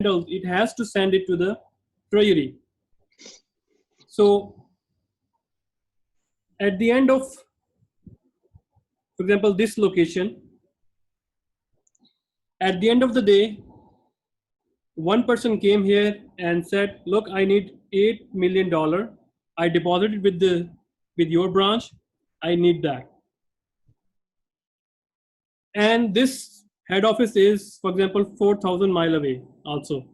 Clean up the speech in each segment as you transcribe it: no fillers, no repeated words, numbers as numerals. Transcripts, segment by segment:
it has to send it to the treasury. So at the end of, for example, this location, at the end of the day, one person came here and said, look, I need $8 million. I deposited with your branch. I need that. And this head office is, for example, 4,000 miles away also.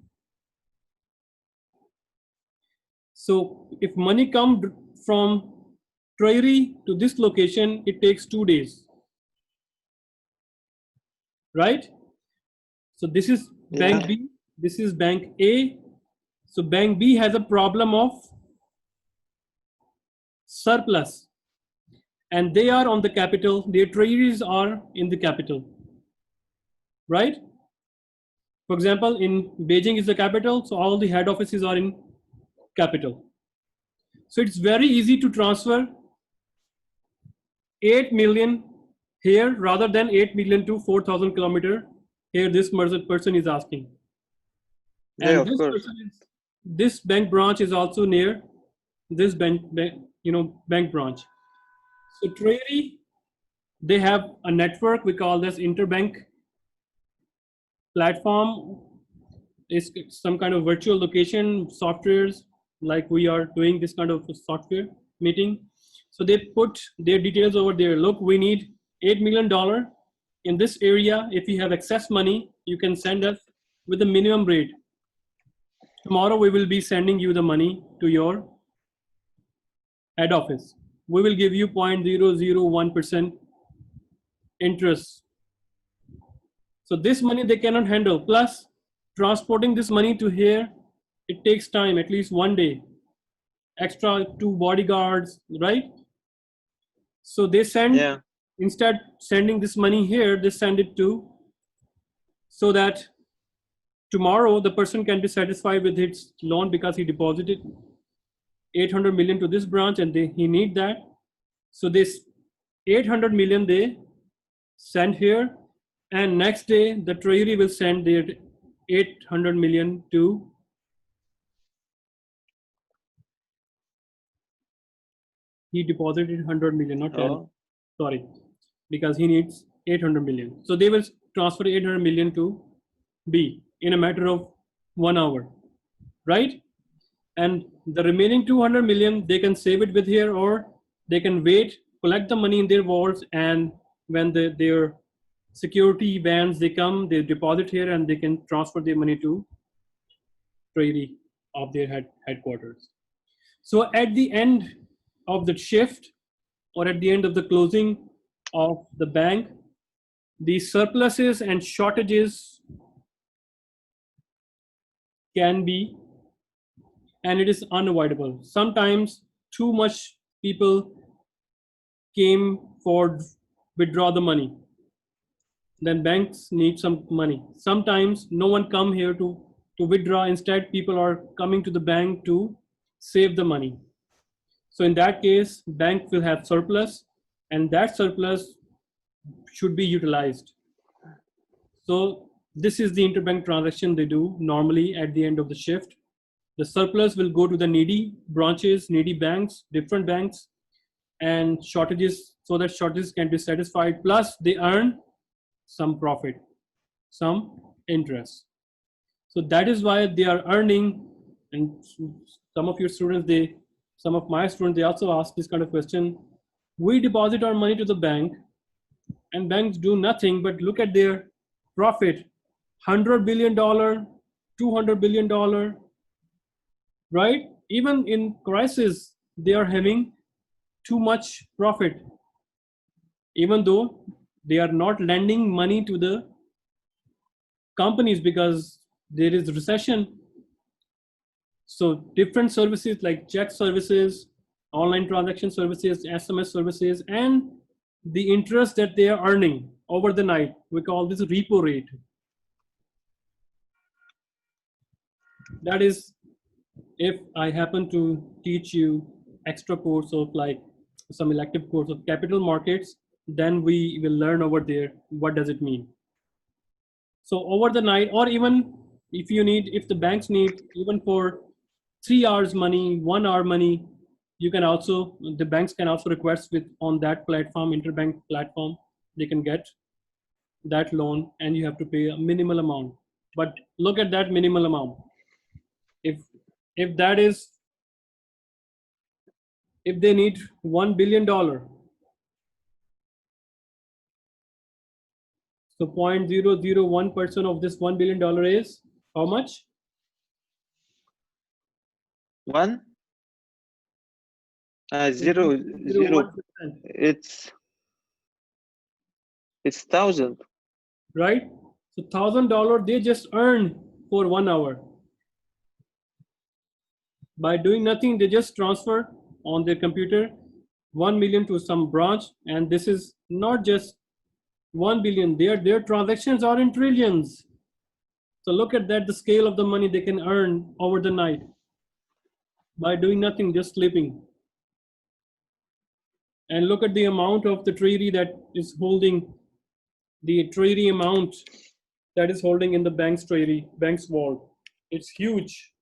So if money comes from treasury to this location, it takes 2 days, right? So this is bank B, this is bank A. So bank B has a problem of surplus, and they are on the capital, their treasuries are in the capital, right? For example, in Beijing is the capital, so all the head offices are in capital. So it's very easy to transfer 8 million here rather than 8 million to 4,000 kilometer. Here this person is asking. Yeah, And of course. This bank branch is also near this bank branch. So treasury, they have a network we call this interbank platform. It's some kind of virtual location softwares, like we are doing this kind of software meeting. So they put their details over there. Look, we need $8 million in this area. If you have excess money, you can send us with the minimum rate. Tomorrow we will be sending you the money to your head office. We will give you 0.001% interest. So this money they cannot handle. Plus, transporting this money to here, it takes time, at least 1 day. Extra 2 bodyguards, right? So they send, instead sending this money here, they send it to, so that tomorrow the person can be satisfied with his loan because he deposited 800 million to this branch and he need that. So this 800 million they send here, and next day the treasury will send their 800 million to he deposited 100 million, not 10. Sorry, because he needs 800 million. So they will transfer 800 million to B in a matter of 1 hour, right? And the remaining 200 million, they can save it with here, or they can wait, collect the money in their vaults, and when their security vans, they come, they deposit here, and they can transfer their money to treasury of their headquarters. So at the end of the shift, or at the end of the closing of the bank, the surpluses and shortages can be, and it is unavoidable. Sometimes too much people came for withdraw the money. Then banks need some money. Sometimes no one come here to withdraw. Instead, people are coming to the bank to save the money. So in that case, bank will have surplus, and that surplus should be utilized. So this is the interbank transaction they do normally at the end of the shift. The surplus will go to the needy branches, needy banks, different banks, and shortages, so that shortages can be satisfied. Plus they earn some profit, some interest. So that is why they are earning. And some of your students, some of my students, they also ask this kind of question. We deposit our money to the bank, and banks do nothing but look at their profit, $100 billion, $200 billion, right? Even in crisis, they are having too much profit, even though they are not lending money to the companies because there is recession. So different services like check services, online transaction services, SMS services, and the interest that they are earning over the night, we call this repo rate. That is, if I happen to teach you extra course of like some elective course of capital markets, then we will learn over there what does it mean. So over the night, or even if the banks need even for 3 hours money, 1 hour money, the banks can also request with on that platform, interbank platform, they can get that loan and you have to pay a minimal amount. But look at that minimal amount. If if that is if they need $1 billion, so 0.001% of this $1 billion is how much? One? Zero, zero. 0.001%, It's thousand. right? So $1,000 they just earn for 1 hour. By doing nothing, they just transfer on their computer 1 million to some branch, and this is not just 1 billion. Their transactions are in trillions. So look at that, the scale of the money they can earn over the night by doing nothing, just sleeping. And look at the amount of the treasury that is holding, the treasury amount that is holding in the bank's treasury, bank's vault. It's huge.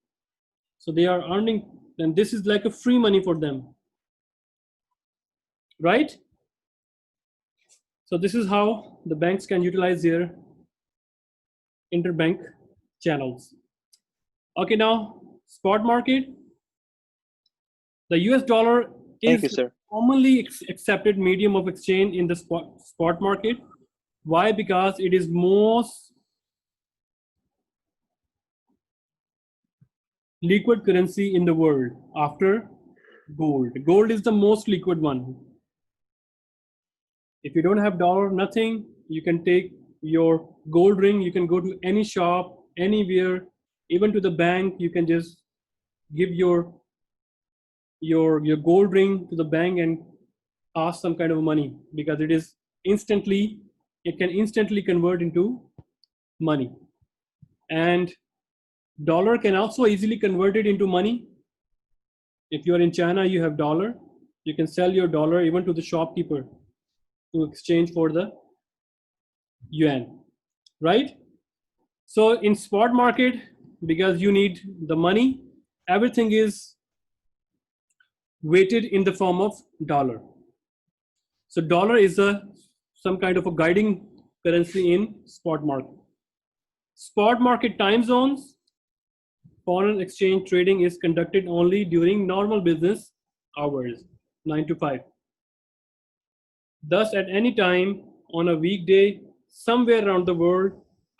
So they are earning, and this is like a free money for them, right? So this is how the banks can utilize their interbank channels. Okay, now spot market. The US dollar Thank you, is sir. commonly accepted medium of exchange in the spot market. Why? Because it is most liquid currency in the world after gold. Gold is the most liquid one. If you don't have dollar, nothing, you can take your gold ring, you can go to any shop, anywhere, even to the bank, you can just give your gold ring to the bank and ask some kind of money, because it can instantly convert into money. And dollar can also easily convert it into money. If you are in China, you have dollar, you can sell your dollar even to the shopkeeper to exchange for the yuan, right? So in spot market, because you need the money, everything is weighted in the form of dollar. So dollar is some kind of a guiding currency in spot market. Spot market time zones, foreign exchange trading is conducted only during normal business hours, 9 to 5. Thus, at any time on a weekday, somewhere around the world,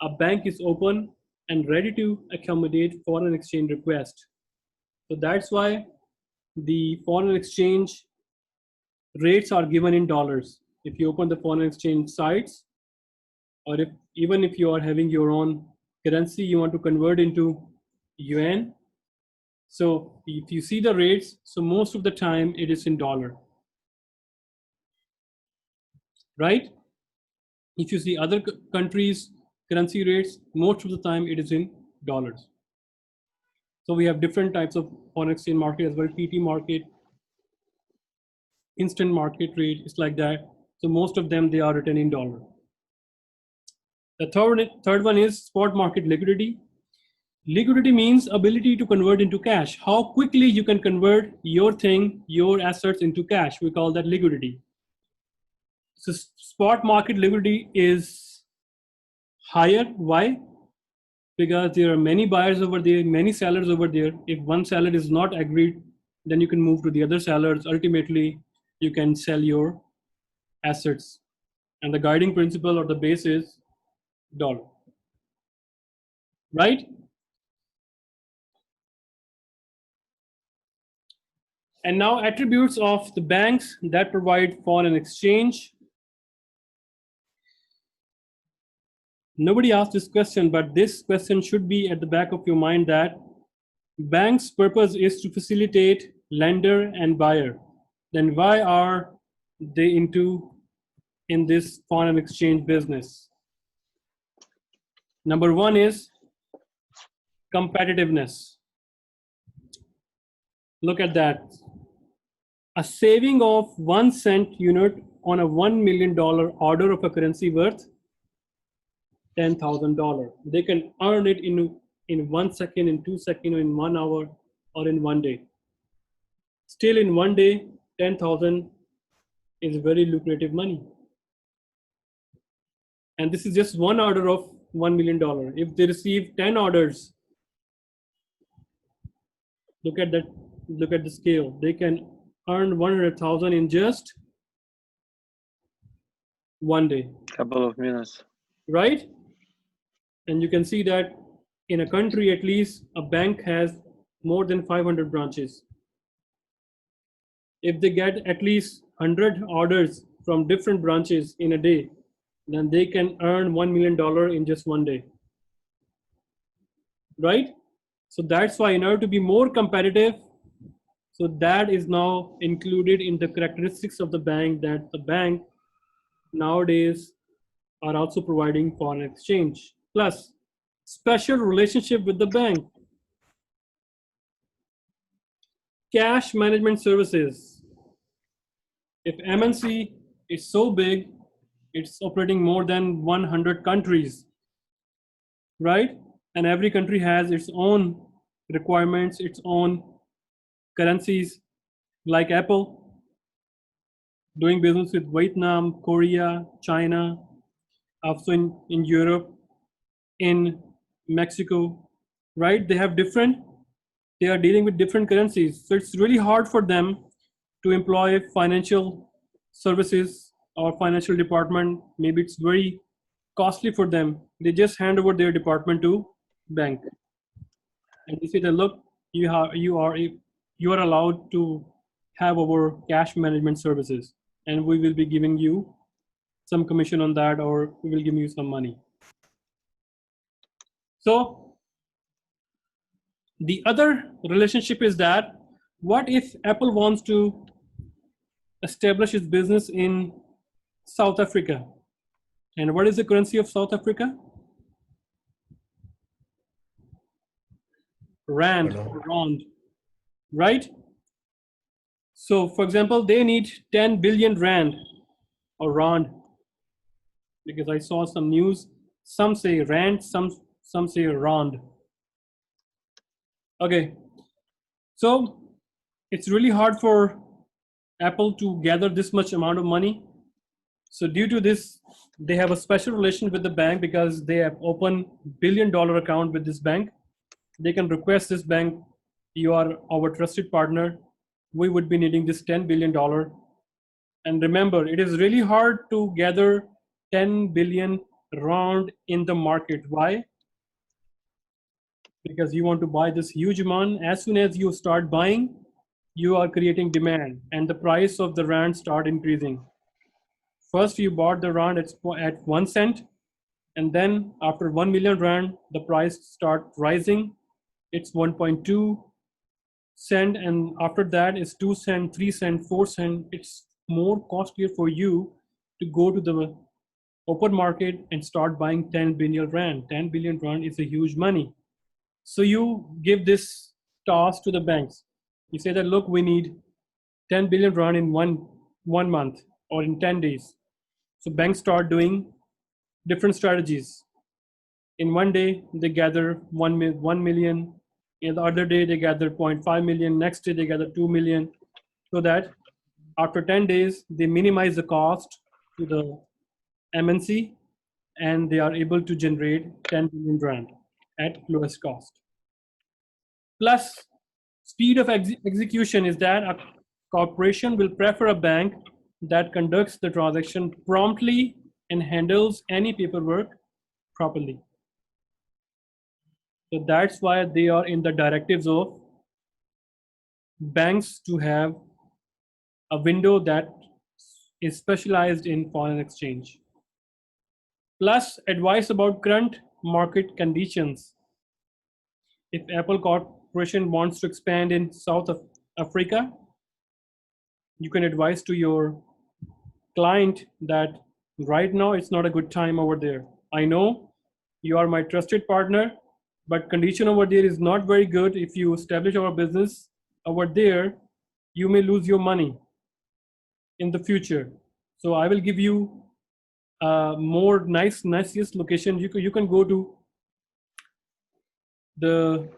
a bank is open and ready to accommodate foreign exchange requests. So that's why the foreign exchange rates are given in dollars. If you open the foreign exchange sites, or even if you are having your own currency, you want to convert into yuan. So if you see the rates, so most of the time it is in dollar, right? If you see other countries' currency rates, most of the time it is in dollars. So we have different types of foreign exchange market as well, PT market, instant market rate, it's like that. So most of them, they are written in dollar. The third one is spot market liquidity. Liquidity means ability to convert into cash. How quickly you can convert your thing, your assets into cash. We call that liquidity. So spot market liquidity is higher. Why? Because there are many buyers over there, many sellers over there. If one seller is not agreed, then you can move to the other sellers. Ultimately, you can sell your assets. And the guiding principle or the base is dollar. Right? And now attributes of the banks that provide foreign exchange. Nobody asked this question, but this question should be at the back of your mind, that bank's purpose is to facilitate lender and buyer. Then why are they in this foreign exchange business? Number one is competitiveness. Look at that. A saving of 1 cent unit on a $1 million order of a currency worth $10,000. They can earn it in in 1 second, in 2 seconds, or in 1 hour, or in one day. Still, in one day, 10,000 is very lucrative money. And this is just one order of $1 million. If they receive 10 orders, look at that, look at the scale. They can earn 100,000 in just one day, Couple of minutes. right? And you can see that in a country, at least a bank has more than 500 branches. If they get at least 100 orders from different branches in a day, then they can earn $1 million in just one day, right? So that's why in order to be more competitive, so that is now included in the characteristics of the bank, that the bank nowadays are also providing foreign exchange. Plus, special relationship with the bank. Cash management services. If MNC is so big, it's operating more than 100 countries, right? And every country has its own requirements, its own currencies, like Apple, doing business with Vietnam, Korea, China, also in Europe, in Mexico, right? They are dealing with different currencies. So it's really hard for them to employ financial services or financial department. Maybe it's very costly for them. They just hand over their department to bank. And they say that, look, you are allowed to have our cash management services, and we will be giving you some commission on that, or we will give you some money. So the other relationship is that, what if Apple wants to establish its business in South Africa? And what is the currency of South Africa? Rand or Rand, right? So for example, they need 10 billion Rand or Rand, because I saw some news. Some say Rand, some say Rand. Okay, so it's really hard for Apple to gather this much amount of money. So due to this, they have a special relation with the bank, because they have opened $1 billion account with this bank. They can request this bank, you are our trusted partner, we would be needing this $10 billion. And remember, it is really hard to gather 10 billion Rand in the market. Why? Because you want to buy this huge amount. As soon as you start buying, you are creating demand, and the price of the Rand start increasing. First, you bought the Rand at 1 cent, and then after 1 million Rand, the price start rising. It's 1.2 cent, and after that is 2 cent, 3 cent, 4 cent. It's more costlier for you to go to the open market and start buying 10 billion Rand. 10 billion Rand is a huge money. So you give this task to the banks. You say that, look, we need 10 billion Rand in one month or in 10 days. So banks start doing different strategies. In one day, they gather 1 million. In the other day, they gather 0.5 million. Next day, they gather 2 million. So that after 10 days, they minimize the cost to the MNC, and they are able to generate 10 billion Rand at lowest cost. Plus, speed of execution is that a corporation will prefer a bank that conducts the transaction promptly and handles any paperwork properly. So that's why they are in the directives of banks to have a window that is specialized in foreign exchange. Plus, advice about current market conditions. If Apple Corporation wants to expand in South Africa, you can advise to your client that right now it's not a good time over there. I know you are my trusted partner, but condition over there is not very good. If you establish our business over there, you may lose your money in the future. So I will give you more nicest location. You can go to The